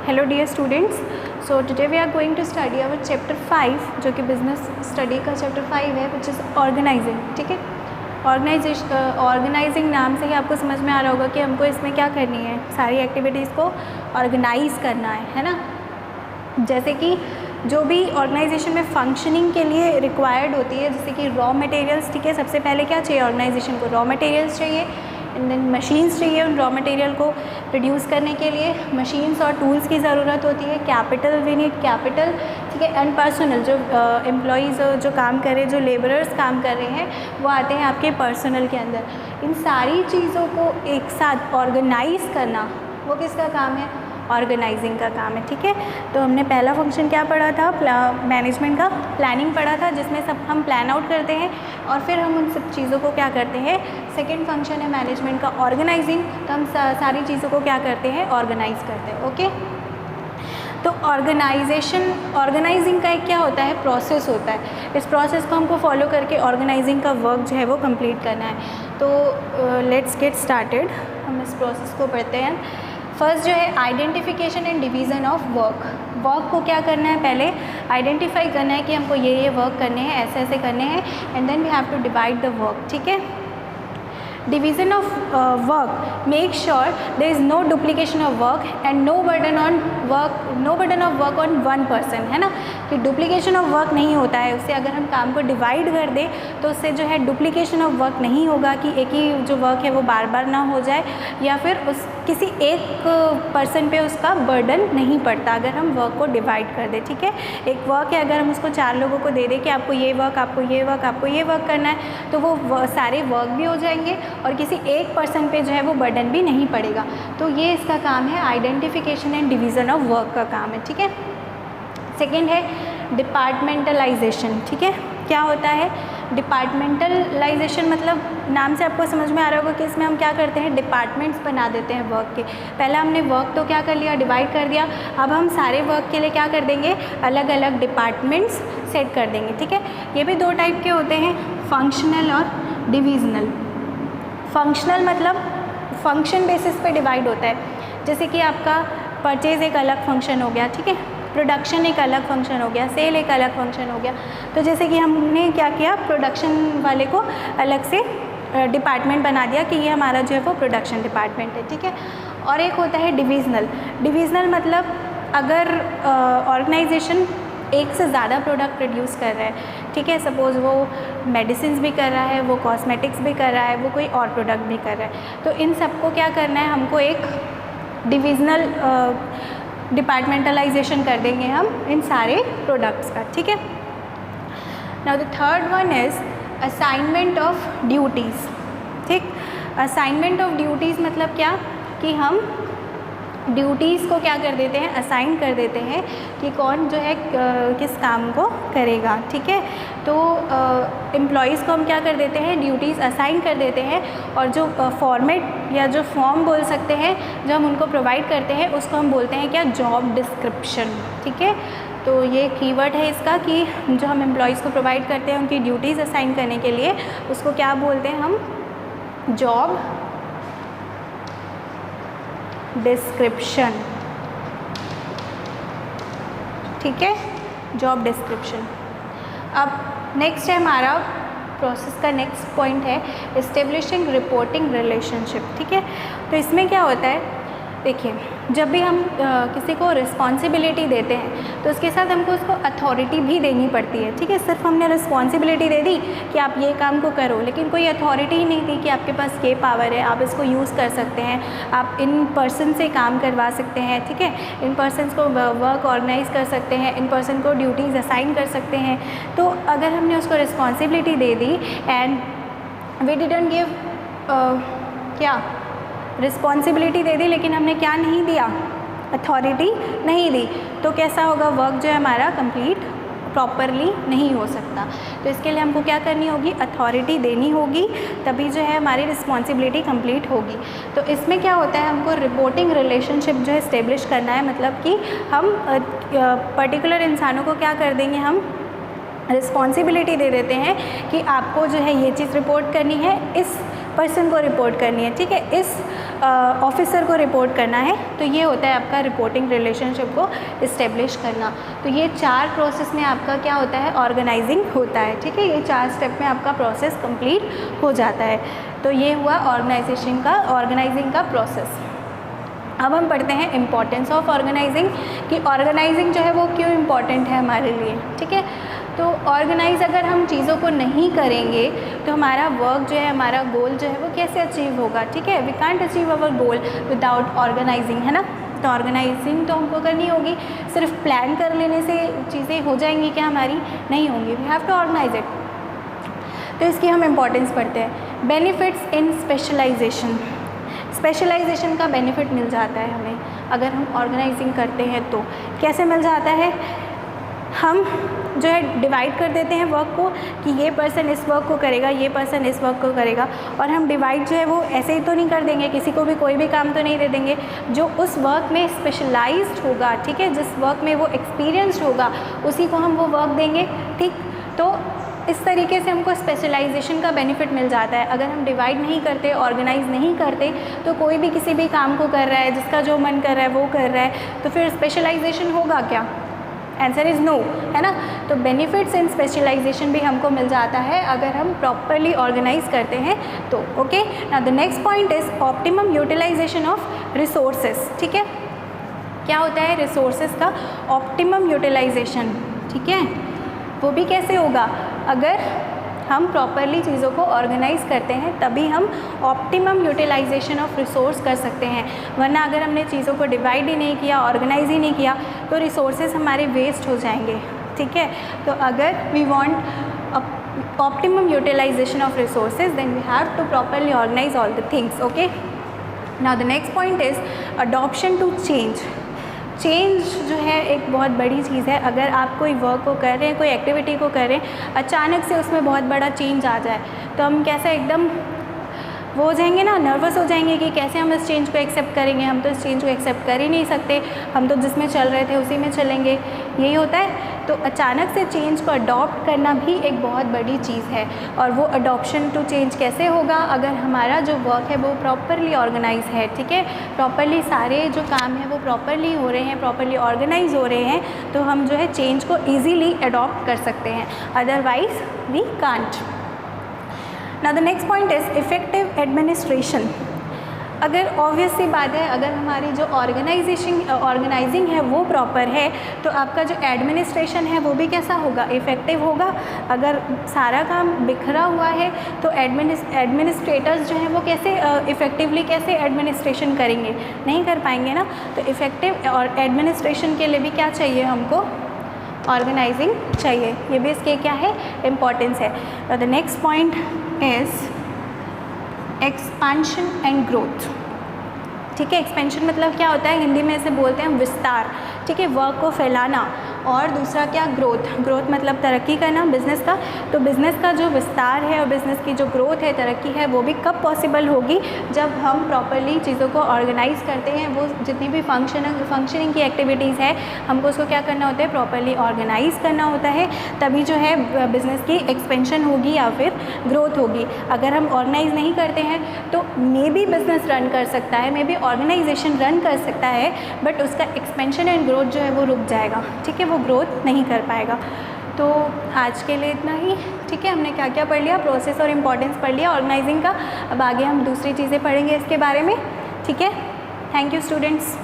Hello dear students, so today we are going to study our chapter 5 जो कि business study का chapter 5 है, which is organising. ठीक है, ऑर्गेनाइजिंग नाम से ही आपको समझ में आ रहा होगा कि हमको इसमें क्या करनी है, सारी एक्टिविटीज़ को ऑर्गेनाइज करना है ना। जैसे कि जो भी ऑर्गेनाइजेशन में फंक्शनिंग के लिए रिक्वायर्ड होती है, जैसे कि रॉ मटेरियल्स। ठीक है, सबसे पहले क्या चाहिए ऑर्गेनाइजेशन को? रॉ मटेरियल्स चाहिए, एंड देन मशीन्स चाहिए। उन रॉ मटेरियल को प्रोड्यूस करने के लिए मशीन्स और टूल्स की ज़रूरत होती है। Capital, we need capital. ठीक है, एंड पर्सनल, जो एम्प्लॉयज़ जो काम कर रहे हैं, जो लेबरर्स काम कर रहे हैं, वो आते हैं आपके पर्सनल के अंदर। इन सारी चीज़ों को एक साथ ऑर्गेनाइज करना, वो किसका काम है? ऑर्गेनाइजिंग का काम है। ठीक है, तो हमने पहला फंक्शन क्या पढ़ा था? मैनेजमेंट का प्लानिंग पढ़ा था, जिसमें सब हम प्लान आउट करते हैं और फिर हम उन सब चीज़ों को क्या करते हैं। सेकंड फंक्शन है मैनेजमेंट का ऑर्गेनाइजिंग, तो हम सारी चीज़ों को क्या करते हैं? ऑर्गेनाइज करते हैं। ओके, तो ऑर्गेनाइजिंग का एक क्या होता है? प्रोसेस होता है। इस प्रोसेस को हमको फॉलो करके ऑर्गेनाइजिंग का वर्क जो है वो कंप्लीट करना है। तो लेट्स गेट स्टार्टेड, हम इस प्रोसेस को पढ़ते हैं। फर्स्ट जो है identification and division of work. Work को क्या करना है? पहले आइडेंटिफाई करना है कि हमको ये वर्क करने हैं, ऐसे ऐसे करने हैं, and then we have to divide the work. ठीक है, division of work, make sure there is no duplication of work and no burden of work on one person, है ना, कि डुप्लीकेशन ऑफ वर्क नहीं होता है। उससे अगर हम काम को डिवाइड कर दें तो उससे जो है डुप्लीकेशन ऑफ वर्क नहीं होगा, कि एक ही जो वर्क है वो बार बार ना हो जाए, या फिर उस किसी एक पर्सन पे उसका बर्डन नहीं पड़ता अगर हम वर्क को डिवाइड कर दें। ठीक है, एक वर्क है, अगर हम उसको 4 लोगों को दे दें कि आपको ये वर्क, आपको ये वर्क, आपको ये वर्क करना है, तो वो सारे वर्क भी हो जाएंगे और किसी एक पर्सन पे जो है वो बर्डन भी नहीं पड़ेगा। तो ये इसका काम है, identification and division of work का काम है। ठीक है, सेकेंड है डिपार्टमेंटलाइजेशन। ठीक है, क्या होता है डिपार्टमेंटलाइजेशन? मतलब नाम से आपको समझ में आ रहा होगा कि इसमें हम क्या करते हैं, डिपार्टमेंट्स बना देते हैं वर्क के। पहले हमने वर्क तो क्या कर लिया, डिवाइड कर दिया। अब हम सारे वर्क के लिए क्या कर देंगे, अलग अलग डिपार्टमेंट्स सेट कर देंगे। ठीक है, ये भी 2 टाइप के होते हैं, फंक्शनल और डिविजनल। फंक्शनल मतलब फंक्शन बेसिस पे डिवाइड होता है, जैसे कि आपका परचेज़ एक अलग फंक्शन हो गया। ठीक है, प्रोडक्शन एक अलग फंक्शन हो गया, सेल एक अलग फंक्शन हो गया। तो जैसे कि हमने क्या किया, प्रोडक्शन वाले को अलग से डिपार्टमेंट बना दिया कि ये हमारा जो है वो प्रोडक्शन डिपार्टमेंट है। ठीक है, और एक होता है डिविजनल। डिविजनल मतलब अगर ऑर्गेनाइजेशन एक से ज़्यादा प्रोडक्ट प्रोड्यूस कर रहा है, ठीक है, सपोज़ वो मेडिसिन भी कर रहा है, वो कॉस्मेटिक्स भी कर रहा है, वो कोई और प्रोडक्ट भी कर रहा है, तो इन सबको क्या करना है, हमको एक डिविजनल डिपार्टमेंटलाइजेशन कर देंगे हम इन सारे प्रोडक्ट्स का। ठीक है, now the third one is assignment of duties. ठीक, असाइनमेंट ऑफ ड्यूटीज़ मतलब क्या, कि हम ड्यूटीज़ को क्या कर देते हैं, असाइन कर देते हैं कि कौन जो है किस काम को करेगा। ठीक है, तो एम्प्लॉयज़ को हम क्या कर देते हैं, ड्यूटीज़ असाइन कर देते हैं, और जो फॉर्मेट या जो फॉर्म बोल सकते हैं जो हम उनको प्रोवाइड करते हैं, उसको हम बोलते हैं क्या, जॉब डिस्क्रिप्शन। ठीक है, तो ये कीवर्ड है इसका कि जो हम एम्प्लॉयज़ को प्रोवाइड करते हैं उनकी ड्यूटीज़ असाइन करने के लिए, उसको क्या बोलते हैं हम, जॉब डिस्क्रिप्शन। ठीक है, जॉब डिस्क्रिप्शन। अब नेक्स्ट है हमारा प्रोसेस का नेक्स्ट पॉइंट है एस्टेब्लिशिंग रिपोर्टिंग रिलेशनशिप। ठीक है, तो इसमें क्या होता है, देखिए जब भी हम किसी को रिस्पॉन्सिबिलिटी देते हैं तो उसके साथ हमको उसको अथॉरिटी भी देनी पड़ती है। ठीक है, सिर्फ हमने रिस्पॉन्सिबिलिटी दे दी कि आप ये काम को करो, लेकिन कोई अथॉरिटी ही नहीं दी कि आपके पास ये पावर है, आप इसको यूज़ कर सकते हैं, आप इन पर्सन से काम करवा सकते हैं। ठीक है, इन पर्सनस को वर्क ऑर्गेनाइज कर सकते हैं, इन पर्सन को ड्यूटीज़ असाइन कर सकते हैं। तो अगर हमने उसको रिस्पॉन्सिबिलिटी दे दी एंड वी डिडंट गिव क्या, रिस्पॉन्सिबिलिटी दे दी, लेकिन हमने क्या नहीं दिया, अथॉरिटी नहीं दी, तो कैसा होगा, वर्क जो है हमारा कंप्लीट प्रॉपरली नहीं हो सकता। तो इसके लिए हमको क्या करनी होगी, अथॉरिटी देनी होगी, तभी जो है हमारी रिस्पॉन्सिबिलिटी कंप्लीट होगी। तो इसमें क्या होता है, हमको रिपोर्टिंग रिलेशनशिप जो है इस्टेब्लिश करना है, मतलब कि हम पर्टिकुलर इंसानों को क्या कर देंगे, हम रिस्पॉन्सिबिलिटी दे देते हैं कि आपको जो है ये चीज़ रिपोर्ट करनी है, इस पर्सन को रिपोर्ट करनी है। ठीक है, इस ऑफिसर को रिपोर्ट करना है। तो ये होता है आपका रिपोर्टिंग रिलेशनशिप को इस्टेब्लिश करना। तो ये 4 प्रोसेस में आपका क्या होता है, ऑर्गेनाइजिंग होता है। ठीक है, ये 4 स्टेप में आपका प्रोसेस कंप्लीट हो जाता है। तो ये हुआ ऑर्गेनाइजिंग का प्रोसेस। अब हम पढ़ते हैं इम्पॉर्टेंस ऑफ ऑर्गेनाइजिंग, कि ऑर्गेनाइजिंग जो है वो क्यों इम्पॉर्टेंट है हमारे लिए। ठीक है, तो ऑर्गेनाइज अगर हम चीज़ों को नहीं करेंगे तो हमारा वर्क जो है, हमारा गोल जो है वो कैसे अचीव होगा। ठीक है, we can't achieve our goal without organising, है ना। तो ऑर्गेनाइजिंग तो हमको करनी होगी, सिर्फ प्लान कर लेने से चीज़ें हो जाएंगी क्या हमारी, नहीं होंगी। We have to organise it. तो इसकी हम इम्पॉर्टेंस पढ़ते हैं। बेनिफिट्स इन स्पेशलाइजेशन, स्पेशलाइजेशन का बेनिफिट मिल जाता है हमें अगर हम ऑर्गेनाइजिंग करते हैं। तो कैसे मिल जाता है, हम जो है डिवाइड कर देते हैं वर्क को, कि ये पर्सन इस वर्क को करेगा, ये पर्सन इस वर्क को करेगा। और हम डिवाइड जो है वो ऐसे ही तो नहीं कर देंगे, किसी को भी कोई भी काम तो नहीं दे देंगे। जो उस वर्क में स्पेशलाइज्ड होगा, ठीक है, जिस वर्क में वो एक्सपीरियंस्ड होगा, उसी को हम वो वर्क देंगे। ठीक, तो इस तरीके से हमको स्पेशलाइजेशन का बेनिफिट मिल जाता है। अगर हम डिवाइड नहीं करते, ऑर्गेनाइज नहीं करते, तो कोई भी किसी भी काम को कर रहा है, जिसका जो मन कर रहा है वो कर रहा है, तो फिर स्पेशलाइजेशन होगा क्या, आंसर इज़ नो, है ना। तो बेनिफिट्स इन स्पेशलाइजेशन भी हमको मिल जाता है अगर हम प्रॉपरली ऑर्गेनाइज करते हैं तो। Okay, now the next point is optimum utilisation of resources. ठीक है, क्या होता है रिसोर्सेज का ऑप्टिमम यूटिलाइजेशन। ठीक है, वो भी कैसे होगा, अगर हम प्रॉपरली चीज़ों को ऑर्गेनाइज करते हैं तभी हम ऑप्टिमम यूटिलाइजेशन ऑफ रिसोर्स कर सकते हैं। वरना अगर हमने चीज़ों को डिवाइड ही नहीं किया, ऑर्गेनाइज ही नहीं किया, तो रिसोर्सेज हमारे वेस्ट हो जाएंगे। ठीक है, तो अगर we want optimum utilisation of resources then we have to properly organise all the things. Okay, now the next point is adoption to change. Change जो है एक बहुत बड़ी चीज़ है। अगर आप कोई वर्क को कर रहे हैं, कोई एक्टिविटी को कर रहे हैं, अचानक से उसमें बहुत बड़ा चेंज आ जाए तो हम कैसे एकदम वो हो जाएंगे ना, नर्वस हो जाएंगे कि कैसे हम इस चेंज को एक्सेप्ट करेंगे। हम तो इस चेंज को एक्सेप्ट कर ही नहीं सकते, हम तो जिसमें चल रहे थे उसी में चलेंगे, यही होता है। तो अचानक से चेंज को अडॉप्ट करना भी एक बहुत बड़ी चीज़ है। और वो अडॉप्शन टू चेंज कैसे होगा, अगर हमारा जो वर्क है वो प्रॉपरली ऑर्गेनाइज है। ठीक है, प्रॉपरली सारे जो काम हैं वो प्रॉपरली हो रहे हैं, प्रॉपरली ऑर्गेनाइज हो रहे हैं, तो हम जो है चेंज को ईजीली अडॉप्ट कर सकते हैं, otherwise we can't. Now the next point is effective administration. अगर ऑब्वियस सी बात है, अगर हमारी जो ऑर्गेनाइजिंग है वो प्रॉपर है तो आपका जो एडमिनिस्ट्रेशन है वो भी कैसा होगा, इफ़ेक्टिव होगा। अगर सारा काम बिखरा हुआ है तो एडमिनिस्ट्रेटर्स जो हैं वो कैसे इफ़ेक्टिवली कैसे एडमिनिस्ट्रेशन करेंगे, नहीं कर पाएंगे ना। तो इफ़ेक्टिव और एडमिनिस्ट्रेशन के लिए भी क्या चाहिए हमको, ऑर्गेनाइजिंग चाहिए। ये भी इसके क्या है, इम्पॉर्टेंस है। The next point is expansion and growth. ठीक है, एक्सपेंशन मतलब क्या होता है, हिंदी में इसे बोलते हैं विस्तार। ठीक है, वर्क को फैलाना। और दूसरा क्या, ग्रोथ। ग्रोथ मतलब तरक्की करना बिज़नेस का। तो बिज़नेस का जो विस्तार है और बिज़नेस की जो ग्रोथ है, तरक्की है, वो भी कब पॉसिबल होगी, जब हम प्रॉपरली चीज़ों को ऑर्गेनाइज करते हैं। वो जितनी भी फंक्शनिंग की एक्टिविटीज़ है, हमको उसको क्या करना होता है, प्रॉपरली ऑर्गेनाइज करना होता है, तभी जो है बिज़नेस की एक्सपेंशन होगी या फिर ग्रोथ होगी। अगर हम ऑर्गेनाइज नहीं करते हैं तो मे बी बिज़नेस रन कर सकता है, मे बी ऑर्गेनाइजेशन रन कर सकता है, बट उसका एक्सपेंशन एंड ग्रोथ जो है वो रुक जाएगा। ठीक है, वो ग्रोथ नहीं कर पाएगा। तो आज के लिए इतना ही। ठीक है, हमने क्या क्या पढ़ लिया, प्रोसेस और इम्पोर्टेंस पढ़ लिया ऑर्गेनाइजिंग का। अब आगे हम दूसरी चीज़ें पढ़ेंगे इसके बारे में। ठीक है, थैंक यू स्टूडेंट्स।